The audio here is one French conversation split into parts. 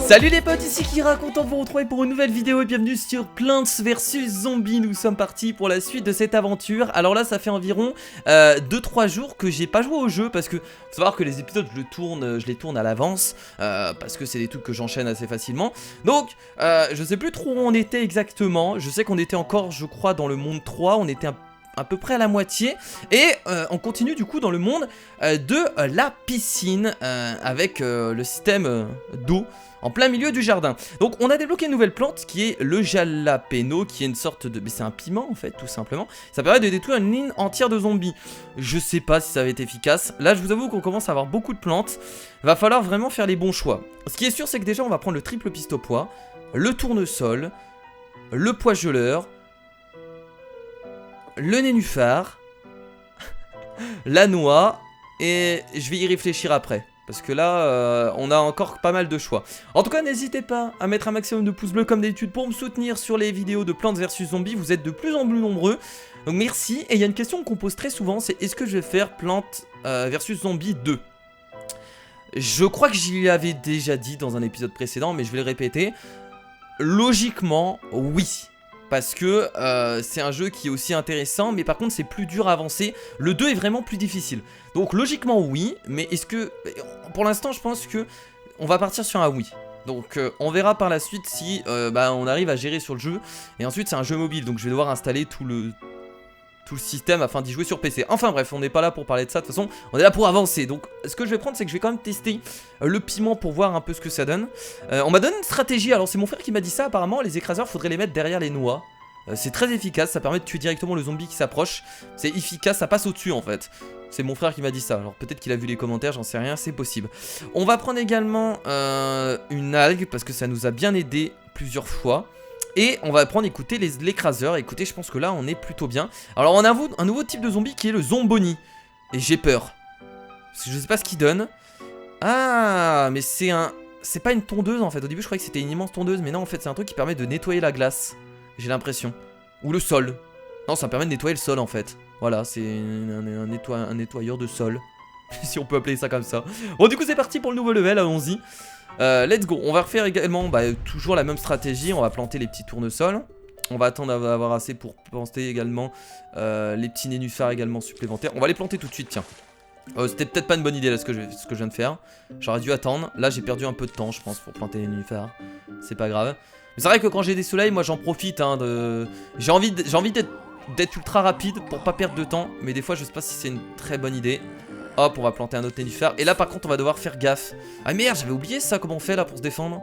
Salut les potes, ici Kira, content de vous retrouver pour une nouvelle vidéo et bienvenue sur Plants vs Zombies. Nous sommes partis pour la suite de cette aventure. Alors là ça fait environ 2-3 jours que j'ai pas joué au jeu parce que faut savoir que les épisodes je les tourne à l'avance parce que c'est des trucs que j'enchaîne assez facilement. Donc je sais plus trop où on était exactement. Je sais qu'on était encore, je crois, dans le monde 3, on était à peu près à la moitié et on continue du coup dans le monde de la piscine avec le système d'eau en plein milieu du jardin. Donc on a débloqué une nouvelle plante qui est le jalapeno, qui est une sorte de... c'est un piment en fait tout simplement. Ça permet de détruire une ligne entière de zombies. Je sais pas si ça va être efficace. Là je vous avoue qu'on commence à avoir beaucoup de plantes. Va falloir vraiment faire les bons choix. Ce qui est sûr c'est que déjà on va prendre le triple pistopois, le tournesol, le pois geleur, le nénuphar, la noix, et je vais y réfléchir après. Parce que là, on a encore pas mal de choix. En tout cas, n'hésitez pas à mettre un maximum de pouces bleus comme d'habitude pour me soutenir sur les vidéos de Plants vs Zombies. Vous êtes de plus en plus nombreux. Donc merci. Et il y a une question qu'on pose très souvent, c'est est-ce que je vais faire Plants vs Zombies 2 ? Je crois que j'y avais déjà dit dans un épisode précédent, mais je vais le répéter. Logiquement, oui. Parce que c'est un jeu qui est aussi intéressant, mais par contre c'est plus dur à avancer. Le 2 est vraiment plus difficile. Donc logiquement oui, mais est-ce que... Pour l'instant je pense que on va partir sur un oui. Donc on verra par la suite si on arrive à gérer sur le jeu. Et ensuite c'est un jeu mobile, donc je vais devoir installer tout le système afin d'y jouer sur PC. Enfin bref, on n'est pas là pour parler de ça, de toute façon on est là pour avancer. Donc ce que je vais prendre c'est que je vais quand même tester le piment pour voir un peu ce que ça donne. On m'a donné une stratégie, alors c'est mon frère qui m'a dit ça apparemment, les écraseurs faudrait les mettre derrière les noix. C'est très efficace, ça permet de tuer directement le zombie qui s'approche. C'est efficace, ça passe au-dessus en fait. C'est mon frère qui m'a dit ça, alors peut-être qu'il a vu les commentaires, j'en sais rien, c'est possible. On va prendre également une algue parce que ça nous a bien aidé plusieurs fois. Et on va prendre, écoutez, l'écraseur. Écoutez, je pense que là, on est plutôt bien. Alors, on a un nouveau type de zombie qui est le zomboni. Et j'ai peur. Parce que je sais pas ce qu'il donne. Ah, mais c'est pas une tondeuse, en fait. Au début, je croyais que c'était une immense tondeuse. Mais non, en fait, c'est un truc qui permet de nettoyer la glace. J'ai l'impression. Ou le sol. Non, ça permet de nettoyer le sol, en fait. Voilà, c'est un nettoyeur de sol. Si on peut appeler ça comme ça. Bon, du coup, c'est parti pour le nouveau level. Allons-y. Let's go, on va refaire également toujours la même stratégie, on va planter les petits tournesols. On va attendre d'avoir assez pour planter également les petits nénuphars également supplémentaires. On va les planter tout de suite, tiens. C'était peut-être pas une bonne idée là ce que je viens de faire. J'aurais dû attendre, là j'ai perdu un peu de temps je pense pour planter les nénuphars. C'est pas grave. Mais c'est vrai que quand j'ai des soleils, moi j'en profite hein, j'ai envie d'être ultra rapide pour pas perdre de temps. Mais des fois je sais pas si c'est une très bonne idée. Hop, on va planter un autre nénuphar. Et là, par contre, on va devoir faire gaffe. Ah merde, j'avais oublié ça, comment on fait là pour se défendre.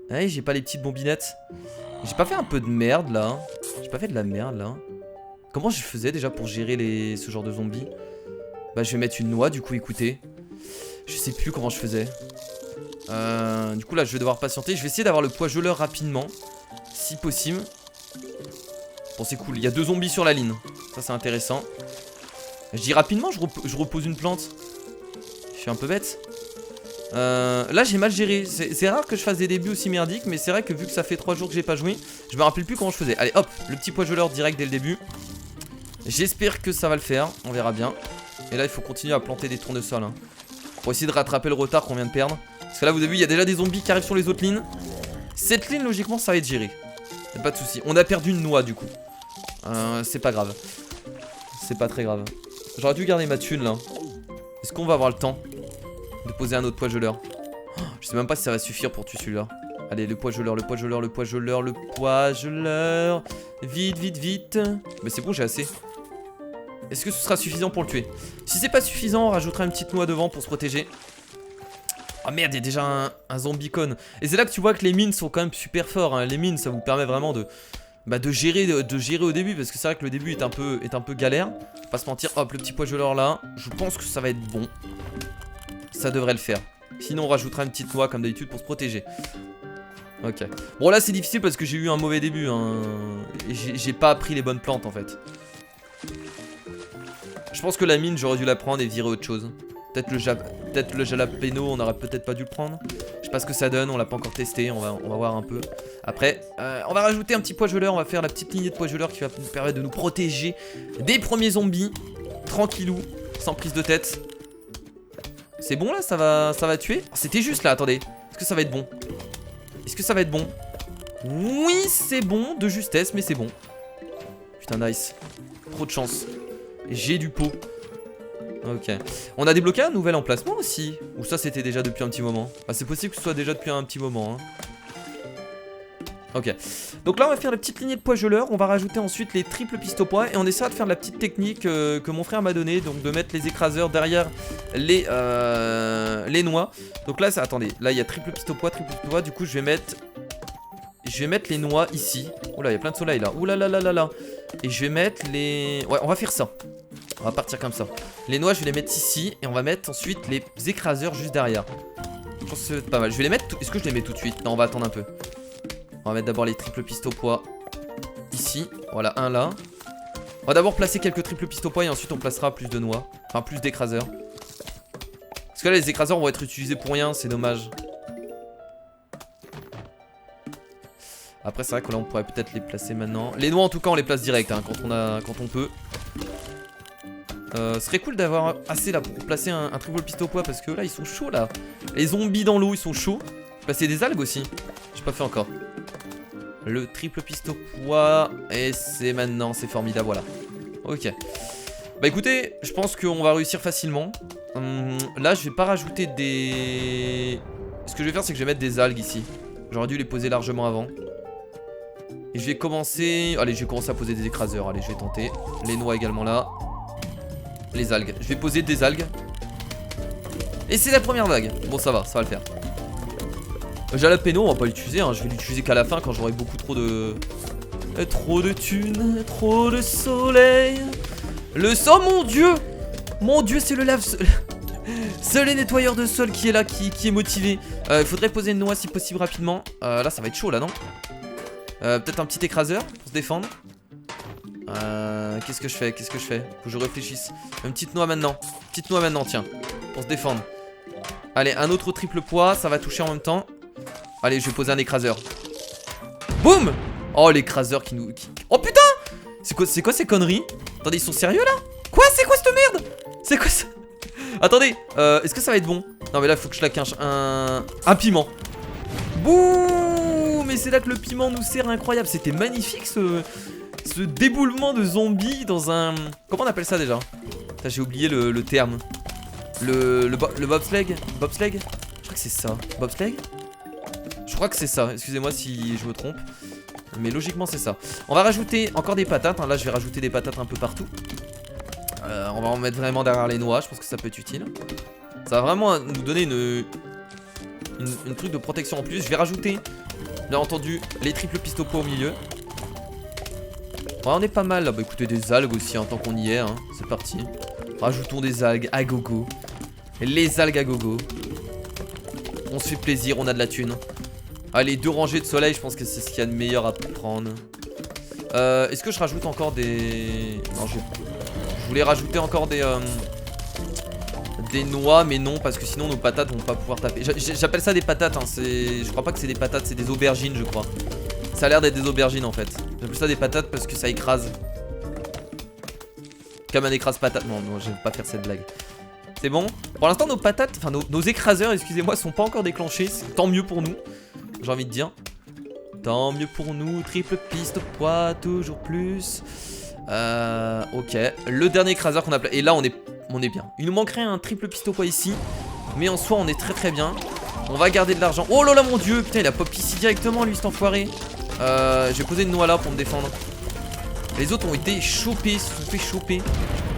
Ouais, j'ai pas les petites bombinettes. J'ai pas fait un peu de merde là. J'ai pas fait de la merde là. Comment je faisais déjà pour gérer ce genre de zombies? Bah, je vais mettre une noix, du coup, écoutez. Je sais plus comment je faisais. Du coup, là, je vais devoir patienter. Je vais essayer d'avoir le pois geleur rapidement. Si possible. Bon, c'est cool. Il y a 2 zombies sur la ligne. Ça, c'est intéressant. Je dis rapidement, je repose une plante. Je suis un peu bête. Là j'ai mal géré. C'est rare que je fasse des débuts aussi merdiques. Mais c'est vrai que vu que ça fait 3 jours que j'ai pas joué, je me rappelle plus comment je faisais. Allez hop, le petit pois geleur direct dès le début. J'espère que ça va le faire, on verra bien. Et là il faut continuer à planter des tournesols hein, pour essayer de rattraper le retard qu'on vient de perdre. Parce que là vous avez vu, il y a déjà des zombies qui arrivent sur les autres lignes. Cette ligne logiquement ça va être géré. Y'a pas de souci. On a perdu une noix du coup. C'est pas grave. C'est pas très grave. J'aurais dû garder ma thune là. Est-ce qu'on va avoir le temps de poser un autre pois geleur? Je sais même pas si ça va suffire pour tuer celui-là. Allez, le pois geleur, le pois geleur, le pois geleur, le pois geleur. Vite, vite, vite. Mais c'est bon, j'ai assez. Est-ce que ce sera suffisant pour le tuer? Si c'est pas suffisant, on rajoutera une petite noix devant pour se protéger. Oh merde, il y a déjà un zombie-con. Et c'est là que tu vois que les mines sont quand même super forts hein. Les mines, ça vous permet vraiment de gérer au début. Parce que c'est vrai que le début est un peu galère. Pas se mentir, hop, le petit pois geleur là. Je pense que ça va être bon. Ça devrait le faire. Sinon on rajoutera une petite noix comme d'habitude pour se protéger. Ok. Bon là c'est difficile parce que j'ai eu un mauvais début hein. J'ai pas pris les bonnes plantes en fait. Je pense que la mine j'aurais dû la prendre et virer autre chose. Peut-être le jalapeno, on aurait peut-être pas dû le prendre. Je sais pas ce que ça donne, on l'a pas encore testé, on va voir un peu. Après, on va rajouter un petit pois geleur, on va faire la petite lignée de pois geleur qui va nous permettre de nous protéger des premiers zombies. Tranquillou, sans prise de tête. C'est bon là, ça va tuer? C'était juste là, attendez. Parce que ça va être bon? Est-ce que ça va être bon? Oui, c'est bon, de justesse, mais c'est bon. Putain, nice. Trop de chance. J'ai du pot. Ok. On a débloqué un nouvel emplacement aussi. Ou ça, c'était déjà depuis un petit moment. Ah, c'est possible que ce soit déjà depuis un petit moment. Hein. Ok. Donc là, on va faire la petite lignée de pois geleurs. On va rajouter ensuite les triples pistes au pois. Et on essaiera de faire la petite technique que mon frère m'a donnée. Donc de mettre les écraseurs derrière les noix. Donc là, ça, attendez. Là, il y a triple piste au pois, triple piste au pois. Du coup, je vais mettre les noix ici. Oula, il y a plein de soleil là. Oula là là là là. Et je vais mettre les... Ouais, on va faire ça. On va partir comme ça. Les noix, je vais les mettre ici. Et on va mettre ensuite les écraseurs juste derrière. Je pense que c'est pas mal. Je vais les mettre... Est-ce que je les mets tout de suite? Non, on va attendre un peu. On va mettre d'abord les triples pistes au pois ici. Voilà, un là. On va d'abord placer quelques triples pistes au pois. Et ensuite, on placera plus de noix. Enfin, plus d'écraseurs. Parce que là, les écraseurs vont être utilisés pour rien. C'est dommage. Après, c'est vrai que là, on pourrait peut-être les placer maintenant. Les noix, en tout cas, on les place direct hein, quand on peut. Ce serait cool d'avoir assez là pour placer un triple piste au pois parce que là, ils sont chauds là. Les zombies dans l'eau, ils sont chauds. Placer des algues aussi. J'ai pas fait encore. Le triple piste au pois. Et c'est maintenant, c'est formidable, voilà. Ok. Bah écoutez, je pense qu'on va réussir facilement. Là, je vais pas rajouter des... Ce que je vais faire, c'est que je vais mettre des algues ici. J'aurais dû les poser largement avant. Et je vais commencer... Allez, je vais commencer à poser des écraseurs. Allez, je vais tenter. Les noix également là. Les algues. Je vais poser des algues. Et c'est la première vague. Bon, ça va le faire. Jalapeno, on va pas l'utiliser. Hein. Je vais l'utiliser qu'à la fin quand j'aurai beaucoup trop de... Trop de thunes. Trop de soleil. Le sol, mon dieu. Mon dieu, c'est le lave... Seul les nettoyeur de sol qui est là, qui est motivé. Il faudrait poser une noix si possible rapidement. Là, ça va être chaud là, non? Peut-être un petit écraseur pour se défendre. Qu'est-ce que je fais? Faut que je réfléchisse. Une petite noix maintenant. Petite noix maintenant, tiens. Pour se défendre. Allez, un autre triple pois. Ça va toucher en même temps. Allez, je vais poser un écraseur. Boum! Oh, l'écraseur qui nous... Oh putain! C'est quoi ces conneries? Attendez, ils sont sérieux là? Quoi? C'est quoi cette merde? C'est quoi ça? Attendez, est-ce que ça va être bon? Non mais là, il faut que je la quinche. Un piment. Boum! Mais c'est là que le piment nous sert incroyable. C'était magnifique ce déboulement de zombies dans un... Comment on appelle ça déjà? J'ai oublié le terme. Le bobsleigh? Bobsleigh? Je crois que c'est ça. Bobsleigh? Je crois que c'est ça. Excusez-moi si je me trompe. Mais logiquement c'est ça. On va rajouter encore des patates. Hein. Là je vais rajouter des patates un peu partout. On va en mettre vraiment derrière les noix. Je pense que ça peut être utile. Ça va vraiment nous donner une truc de protection en plus. Je vais rajouter, bien entendu, les triples pistes au pois au milieu. Ouais, on est pas mal là. Bah écoutez, des algues aussi, hein, tant qu'on y est. Hein. C'est parti. Rajoutons des algues à gogo. Les algues à gogo. On se fait plaisir, on a de la thune. Allez, 2 rangées de soleil, je pense que c'est ce qu'il y a de meilleur à prendre. Est-ce que je rajoute encore des... Non, je voulais rajouter encore des noix, mais non, parce que sinon nos patates vont pas pouvoir taper. J'appelle ça des patates, hein, je crois pas que c'est des patates, c'est des aubergines, je crois. Ça a l'air d'être des aubergines en fait. J'appelle ça des patates parce que ça écrase. Comme un écrase patate. Non, non, je vais pas faire cette blague. C'est bon. Pour l'instant, nos patates, enfin nos écraseurs, excusez-moi, sont pas encore déclenchés. Tant mieux pour nous, j'ai envie de dire. Tant mieux pour nous. Triple piste au pois, toujours plus. Ok. Le dernier écraseur qu'on a placé. Et là, on est bien. Il nous manquerait un triple piste au pois ici. Mais en soi, on est très très bien. On va garder de l'argent. Oh là là, mon dieu. Putain, il a pop ici directement, lui, cet enfoiré. Je vais poser une noix là pour me défendre. Les autres ont été chopés, se sont fait choper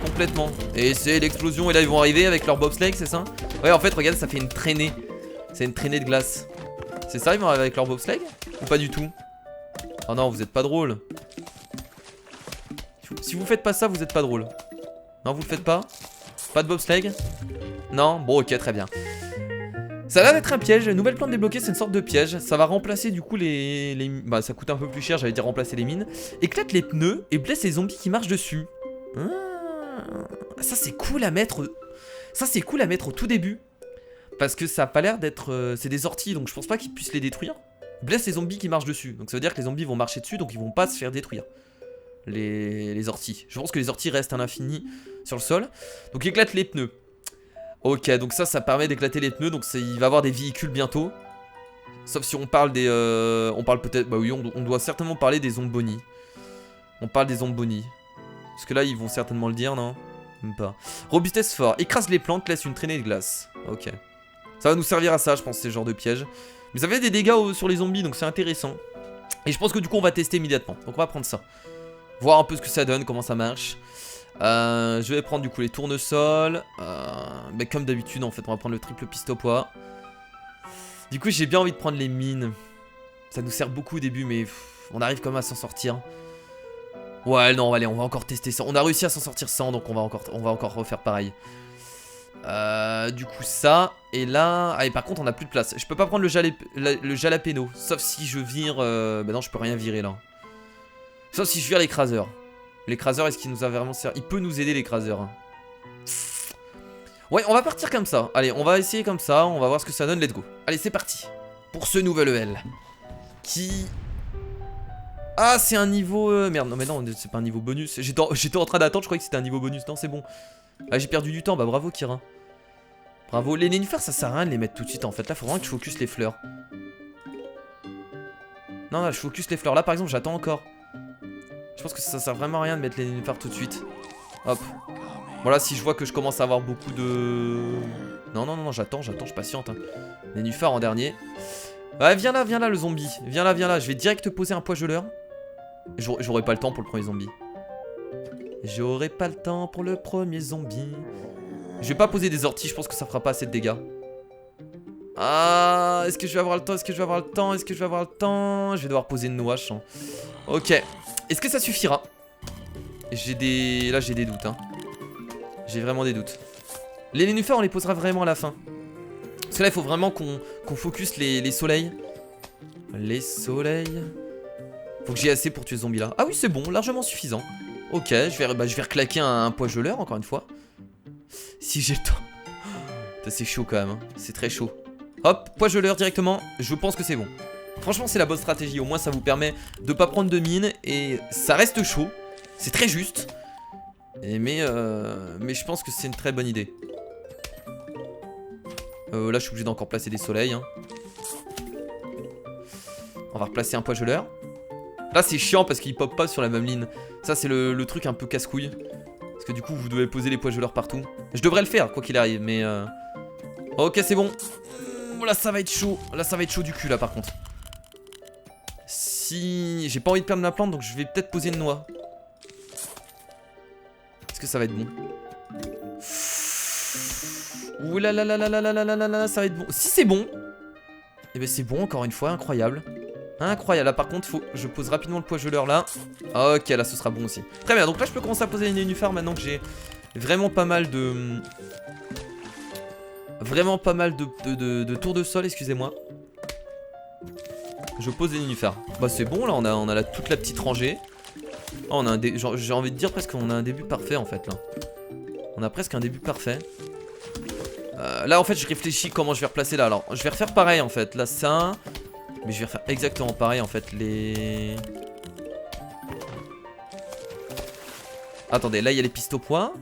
complètement. Et c'est l'explosion. Et là, ils vont arriver avec leur bobsleigh, c'est ça? Ouais, en fait, regarde, ça fait une traînée. C'est une traînée de glace. C'est ça, ils vont arriver avec leur bobsleigh? Ou pas du tout? Oh non, vous êtes pas drôle. Si vous faites pas ça, vous êtes pas drôle. Non, vous le faites pas? Pas de bobsleigh? Non? Bon, ok, très bien. Ça a l'air d'être un piège. Nouvelle plante débloquée, c'est une sorte de piège. Ça va remplacer du coup les... Bah, ça coûte un peu plus cher, j'allais dire remplacer les mines. Éclate les pneus et blesse les zombies qui marchent dessus. Ça, c'est cool à mettre. Ça, c'est cool à mettre au tout début. Parce que ça a pas l'air d'être... c'est des orties, donc je pense pas qu'ils puissent les détruire. Blesse les zombies qui marchent dessus. Donc ça veut dire que les zombies vont marcher dessus, donc ils vont pas se faire détruire. Les orties. Je pense que les orties restent à l'infini sur le sol. Donc éclate les pneus. Ok, donc ça permet d'éclater les pneus. Donc il va y avoir des véhicules bientôt. Sauf si on parle des... on parle peut-être... Bah oui, on doit certainement parler des zombonis. On parle des zombonis. Parce que là, ils vont certainement le dire, non? Même pas. Robustesse fort. Écrase les plantes, laisse une traînée de glace. Ok. Ça va nous servir à ça, je pense, ces genres de pièges. Mais ça fait des dégâts sur les zombies, donc c'est intéressant. Et je pense que du coup, on va tester immédiatement. Donc on va prendre ça. Voir un peu ce que ça donne, comment ça marche. Je vais prendre du coup les tournesols. Mais comme d'habitude, en fait, on va prendre le triple pistopois. Du coup, j'ai bien envie de prendre les mines. Ça nous sert beaucoup au début, mais on arrive quand même à s'en sortir. Ouais, non, allez, on va encore tester ça. On a réussi à s'en sortir sans, donc on va encore refaire pareil. Du coup, ça. Et là... Ah, et par contre, on a plus de place. Je peux pas prendre le jalapeno. Sauf si je vire... Bah non, je peux rien virer, là. Sauf si je vire l'écraseur. L'écraseur, est-ce qu'il nous a vraiment servi? Il peut nous aider, l'écraseur. Ouais, on va partir comme ça. Allez, on va essayer comme ça. On va voir ce que ça donne. Let's go. Allez, c'est parti. Pour ce nouvel EL. Qui... Ah, c'est un niveau... Merde, non mais non, c'est pas un niveau bonus. J'étais en train d'attendre, je croyais que c'était un niveau bonus. Non, c'est bon. Ah, j'ai perdu du temps. Bah bravo, Kira. Bravo. Les nénuphars, ça sert à rien de les mettre tout de suite, en fait. Là, faut vraiment que je focus les fleurs. Non, là, je focus les fleurs. Là, par exemple, j'attends encore. Je pense que ça sert vraiment à rien de mettre les nénuphars tout de suite. Hop. Voilà, si je vois que je commence à avoir beaucoup de... Non, j'attends, je patiente. Hein. Nénuphars en dernier. Ouais, viens là, le zombie. Viens là. Je vais direct te poser un pois geleur. J'aurai pas le temps pour le premier zombie. J'aurai pas le temps pour le premier zombie. Je vais pas poser des orties, je pense que ça fera pas assez de dégâts. Ah, est-ce que je vais avoir le temps? Je vais devoir poser une noix, je sens. Ok. Est-ce que ça suffira? Là, j'ai des doutes. Hein. J'ai vraiment des doutes. Les nénuphars, on les posera vraiment à la fin. Parce que là, il faut vraiment qu'on focus les soleils. Les soleils. Faut que j'ai assez pour tuer ce zombie là. Ah oui, c'est bon, largement suffisant. Ok, je vais reclaquer un pois geleur, encore une fois. Si j'ai le temps. C'est chaud quand même, hein. C'est très chaud. Hop, pois geleur directement. Je pense que c'est bon. Franchement, c'est la bonne stratégie. Au moins, ça vous permet de pas prendre de mine. Et ça reste chaud. C'est très juste. Mais je pense que c'est une très bonne idée. Là, je suis obligé d'encore placer des soleils. Hein. On va replacer un pois geleur. Là, c'est chiant parce qu'il pop pas sur la même ligne. Ça, c'est le truc un peu casse-couille. Parce que du coup, vous devez poser les pois geleurs partout. Je devrais le faire, quoi qu'il arrive, mais... Ok, c'est bon. Là, ça va être chaud. Là, ça va être chaud du cul, là, par contre. Si... J'ai pas envie de perdre ma plante, donc je vais peut-être poser une noix. Est-ce que ça va être bon? Ouh là là là là là là là là là, ça va être bon. Si c'est bon, eh ben c'est bon, encore une fois, incroyable. Incroyable, là par contre, je pose rapidement le pois geleur là. Ok, là ce sera bon aussi. Très bien, donc là je peux commencer à poser les nénuphars maintenant que j'ai vraiment pas mal de... de tours de sol, excusez-moi. Je pose les nénuphars. Bah c'est bon, là on a toute la petite rangée. Oh, on a j'ai envie de dire presque qu'on a un début parfait en fait là. On a presque un début parfait. Là en fait je réfléchis comment je vais replacer là. Alors je vais refaire pareil en fait. Là ça. Mais je vais refaire exactement pareil en fait. Les... Attendez, là il y a les pistopois.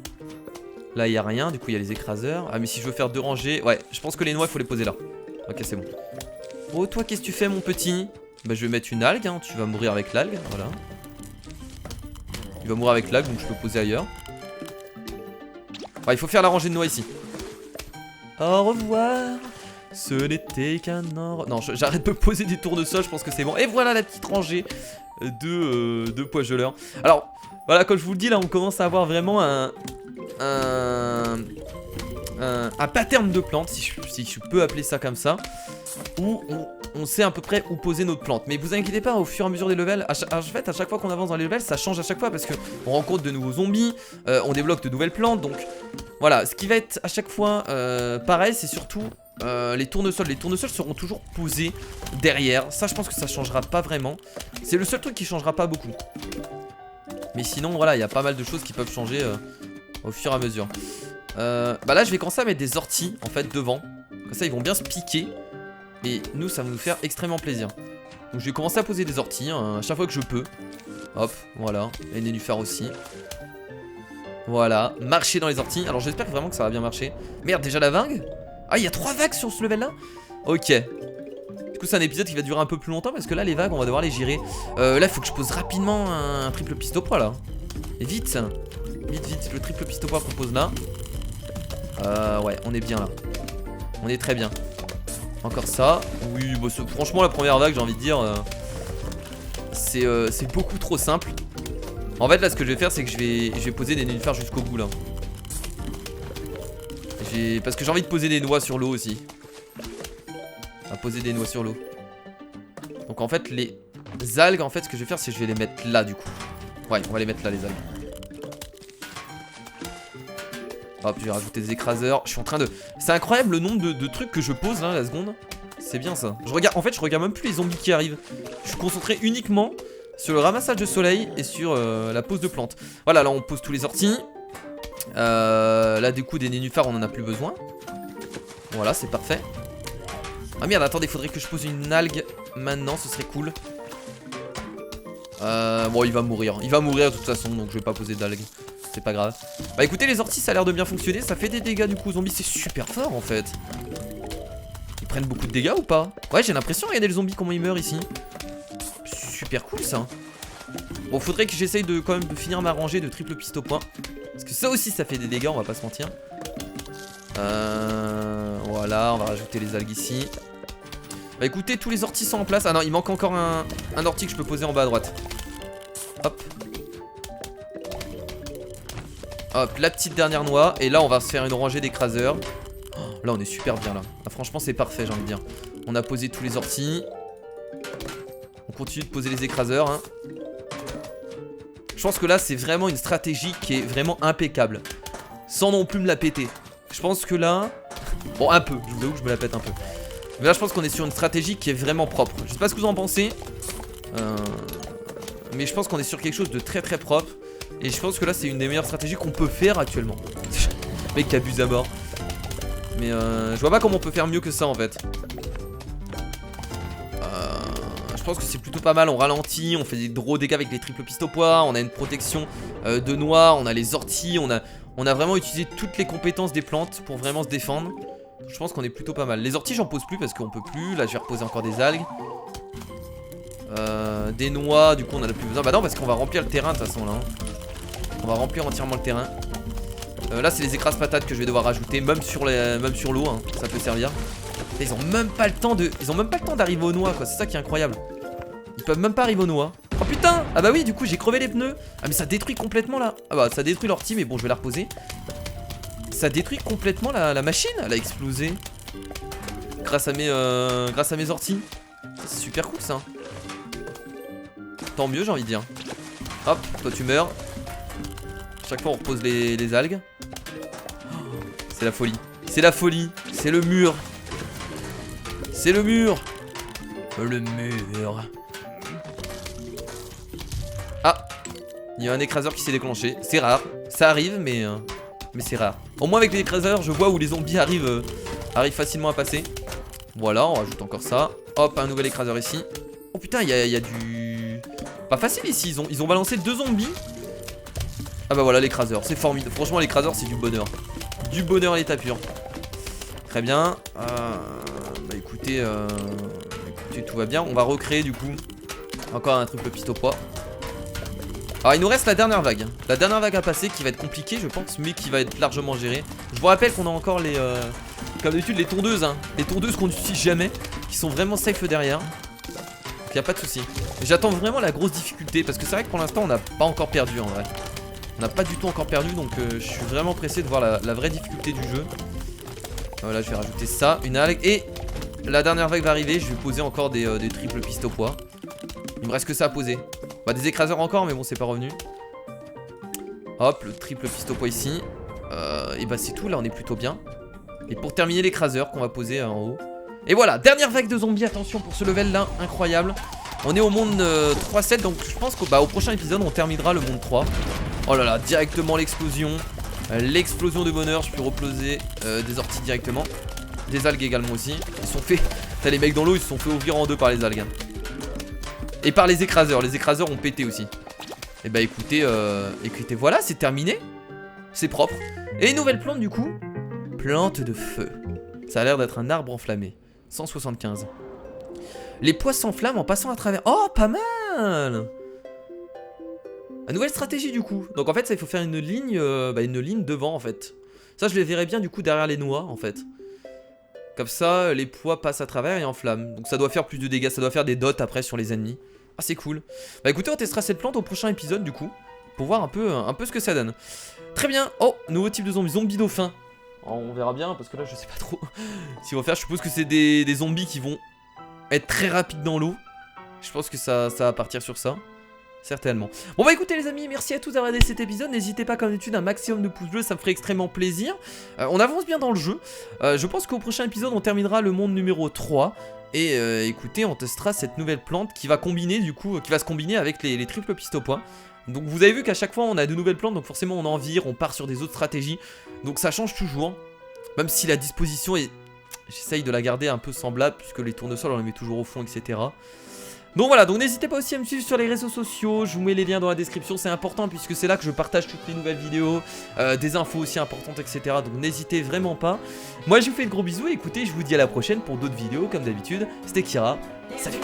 Là il y a rien, du coup il y a les écraseurs. Ah mais si je veux faire 2 rangées. Ouais, je pense que les noix il faut les poser là. Ok, c'est bon. Oh toi qu'est-ce que tu fais mon petit? Bah je vais mettre une algue, hein. Tu vas mourir avec l'algue, voilà. Il va mourir avec l'algue, donc je peux poser ailleurs. Ouais, il faut faire la rangée de noix ici. Au revoir. Ce n'était qu'un or... Non, j'arrête de poser des tournesols, je pense que c'est bon. Et voilà la petite rangée de pois geleurs. Alors, voilà, comme je vous le dis, là, on commence à avoir vraiment un pattern de plantes, si je peux appeler ça comme ça, où on sait à peu près où poser notre plante. Mais vous inquiétez pas, au fur et à mesure des levels, en fait, à chaque fois qu'on avance dans les levels, ça change à chaque fois parce qu'on rencontre de nouveaux zombies, on débloque de nouvelles plantes, donc voilà. Ce qui va être à chaque fois pareil, c'est surtout les tournesols. Les tournesols seront toujours posés derrière. Ça, je pense que ça changera pas vraiment. C'est le seul truc qui changera pas beaucoup. Mais sinon, voilà, il y a pas mal de choses qui peuvent changer au fur et à mesure. Bah là, je vais commencer à mettre des orties en fait devant. Comme ça, ils vont bien se piquer. Et nous, ça va nous faire extrêmement plaisir. Donc, je vais commencer à poser des orties hein, à chaque fois que je peux. Hop, voilà. Et nénuphars aussi. Voilà, marcher dans les orties. Alors, j'espère vraiment que ça va bien marcher. Merde, déjà la vague? Ah, il y a 3 vagues sur ce level là? Ok. coup c'est un épisode qui va durer un peu plus longtemps parce que là les vagues on va devoir les gérer. Là il faut que je pose rapidement un triple pistopois là. Et vite, vite, le triple pistopois qu'on pose là. Ouais, on est bien là. On est très bien. Encore ça. Oui, bah, franchement la première vague j'ai envie de dire c'est beaucoup trop simple. En fait là ce que je vais faire c'est que je vais poser des nénuphars jusqu'au bout là. Parce que j'ai envie de poser des noix sur l'eau aussi. À poser des noix sur l'eau. Donc en fait les algues, en fait ce que je vais faire c'est que je vais les mettre là du coup. Ouais, on va les mettre là les algues. Hop, je vais rajouter des écraseurs. Je suis en train de... C'est incroyable le nombre de trucs que je pose là la seconde. C'est bien ça. En fait je regarde même plus les zombies qui arrivent. Je suis concentré uniquement sur le ramassage de soleil et sur la pose de plantes. Voilà, là on pose tous les orties. Là du coup des nénuphars on en a plus besoin. Voilà, c'est parfait. Ah merde, attendez, faudrait que je pose une algue maintenant, ce serait cool. Bon, il va mourir de toute façon, donc je vais pas poser d'algues. C'est pas grave. Bah écoutez, les orties ça a l'air de bien fonctionner. Ça fait des dégâts du coup aux zombies, c'est super fort en fait. Ils prennent beaucoup de dégâts ou pas? Ouais, j'ai l'impression, regardez les zombies comment ils meurent ici. Super cool ça. Bon, faudrait que j'essaye de quand même de finir ma rangée de triple pistopois. Parce que ça aussi ça fait des dégâts, on va pas se mentir. Voilà, on va rajouter les algues ici. Bah écoutez, tous les orties sont en place. Ah non, il manque encore un ortie que je peux poser en bas à droite. Hop. Hop, la petite dernière noix. Et là on va se faire une rangée d'écraseurs. Oh, là on est super bien là. Ah, franchement c'est parfait, j'ai envie de dire. On a posé tous les orties. On continue de poser les écraseurs hein. Je pense que là c'est vraiment une stratégie qui est vraiment impeccable. Sans non plus me la péter. Je pense que là... Bon un peu, je vous avoue que je me la pète un peu. Mais là je pense qu'on est sur une stratégie qui est vraiment propre. Je sais pas ce que vous en pensez. Mais je pense qu'on est sur quelque chose de très très propre. Et je pense que là c'est une des meilleures stratégies qu'on peut faire actuellement. Mec qui abuse à mort. Mais je vois pas comment on peut faire mieux que ça en fait. Je pense que c'est plutôt pas mal, on ralentit, on fait des gros dégâts avec les triples pistopois, on a une protection de noix, on a les orties, on a vraiment utilisé toutes les compétences des plantes pour vraiment se défendre. Je pense qu'on est plutôt pas mal. Les orties j'en pose plus parce qu'on peut plus, là je vais reposer encore des algues. Des noix, du coup on en a plus besoin. Bah non parce qu'on va remplir le terrain de toute façon là hein. On va remplir entièrement le terrain. Là c'est les écrases patates que je vais devoir rajouter, même sur l'eau hein, ça peut servir. Ils ont même pas le temps d'arriver aux noix quoi, c'est ça qui est incroyable. Ils peuvent même pas arriver aux noix. Oh putain. Ah bah oui du coup j'ai crevé les pneus. Ah mais ça détruit complètement là. Ah bah ça détruit l'ortie mais bon je vais la reposer. Ça détruit complètement la machine. Elle a explosé grâce à mes orties. C'est super cool ça. Tant mieux j'ai envie de dire. Hop, toi tu meurs. Chaque fois on repose les algues. C'est la folie. C'est la folie. C'est le mur. C'est le mur. Le mur. Ah, il y a un écraseur qui s'est déclenché. C'est rare. Ça arrive mais c'est rare. Au moins avec les écraseurs je vois où les zombies arrivent facilement à passer. Voilà, on rajoute encore ça. Hop, un nouvel écraseur ici. Oh putain, il y a du... Pas facile ici, ils ont balancé 2 zombies. Ah bah voilà l'écraseur, c'est formidable. Franchement l'écraseur c'est du bonheur. Du bonheur à l'état pur. Très bien. Bah écoutez, tout va bien. On va recréer du coup encore un triple pistopois. Alors il nous reste la dernière vague. La dernière vague à passer qui va être compliquée je pense, mais qui va être largement gérée. Je vous rappelle qu'on a encore les... comme d'habitude les tondeuses hein. Les tondeuses qu'on n'utilise jamais, qui sont vraiment safe derrière. Donc y a pas de souci. J'attends vraiment la grosse difficulté parce que c'est vrai que pour l'instant on n'a pas encore perdu en vrai. On n'a pas du tout encore perdu donc je suis vraiment pressé de voir la vraie difficulté du jeu. Voilà, je vais rajouter ça, une algue. Et la dernière vague va arriver, je vais poser encore des triples pistopois. Il me reste que ça à poser. Bah des écraseurs encore mais bon c'est pas revenu. Hop, le triple pistopois ici. Et bah c'est tout, là on est plutôt bien. Et pour terminer l'écraseur qu'on va poser en haut. Et voilà, dernière vague de zombies, attention pour ce level là, incroyable. On est au monde 3-7 donc je pense qu'au prochain épisode on terminera le monde 3. Oh là là, directement l'explosion. L'explosion de bonheur, je peux reposer des orties directement. Des algues également aussi. Ils sont faits, t'as les mecs dans l'eau, ils se sont fait ouvrir en deux par les algues. Et par les écraseurs ont pété aussi. Et bah écoutez, voilà, c'est terminé. C'est propre. Et une nouvelle plante du coup. Plante de feu. Ça a l'air d'être un arbre enflammé. 175. Les pois s'enflamment en passant à travers. Oh, pas mal. Une nouvelle stratégie du coup. Donc en fait, ça, il faut faire une ligne devant en fait. Ça, je les verrais bien du coup derrière les noix en fait. Comme ça, les pois passent à travers et enflamment. Donc ça doit faire plus de dégâts, ça doit faire des dots après sur les ennemis. Ah, c'est cool. Bah écoutez, on testera cette plante au prochain épisode du coup. Pour voir un peu ce que ça donne. Très bien. Oh, nouveau type de zombie. Zombie dauphin. Oh, on verra bien parce que là, je sais pas trop ce qu'ils vont faire. Je suppose que c'est des zombies qui vont être très rapides dans l'eau. Je pense que ça va partir sur ça. Certainement. Bon bah écoutez les amis, merci à tous d'avoir regardé cet épisode. N'hésitez pas comme d'habitude un maximum de pouces bleus, ça me ferait extrêmement plaisir. On avance bien dans le jeu. Je pense qu'au prochain épisode on terminera le monde numéro 3. Et écoutez, on testera cette nouvelle plante qui va combiner du coup, qui va se combiner avec les triples pistes au point. Donc vous avez vu qu'à chaque fois on a de nouvelles plantes, donc forcément on en vire, on part sur des autres stratégies. Donc ça change toujours. Même si la disposition est... J'essaye de la garder un peu semblable, puisque les tournesols on les met toujours au fond, etc. Donc voilà, donc n'hésitez pas aussi à me suivre sur les réseaux sociaux, je vous mets les liens dans la description, c'est important puisque c'est là que je partage toutes les nouvelles vidéos, des infos aussi importantes, etc. Donc n'hésitez vraiment pas. Moi je vous fais de gros bisous et écoutez, je vous dis à la prochaine pour d'autres vidéos comme d'habitude. C'était Kira, salut.